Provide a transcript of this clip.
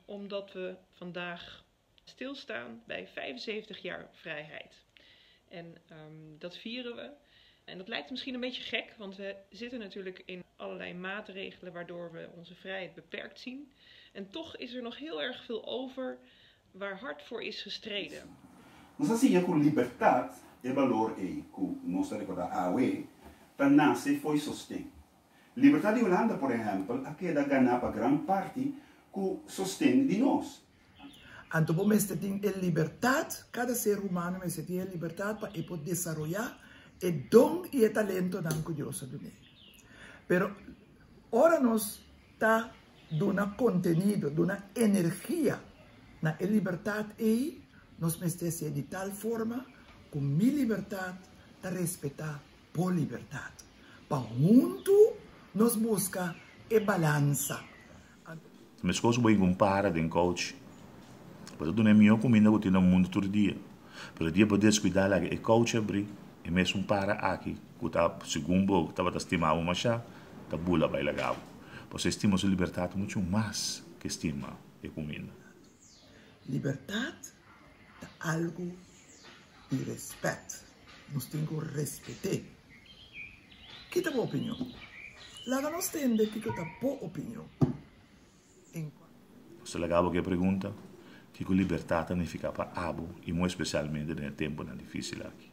omdat we vandaag stilstaan bij 75 jaar vrijheid. En dat vieren we. En dat lijkt misschien een beetje gek, want we zitten natuurlijk in allerlei maatregelen waardoor we onze vrijheid beperkt zien. En toch is er nog heel erg veel over waar hard voor is gestreden. Nós assim com liberdade é valor que nós recordar AUE para nascer foi sostém. Liberdade de Holanda, por exemplo, aqui da ganhar para grande parte com sostém de nós. Então, você tem a liberdade, cada ser humano tem a liberdade para poder desenvolver o dom e o talento que Deus deu. Pero, ora nós está dando conteúdo, dando energia na liberdade e nós precisamos ser de tal forma que minha liberdade está respeitada por liberdade. Para junto, nós buscamos a balança. Mas coisas bem compara com coach. Porque tu não é melhor comida que no mundo todo dia. Pero dia poder descuidar lá que coach abrir e mesmo para aqui que tá segundo estava a estimar uma chá, tá bula vai legal. Você estima sua liberdade muito mais que estima a comida. Liberdade é algo de respeito. Nós temos que respeitar. Que é a boa opinião? Lá nós temos que ter boa opinião. Você legal que pergunta que a liberdade significa para abo e muito especialmente no tempo difícil aqui.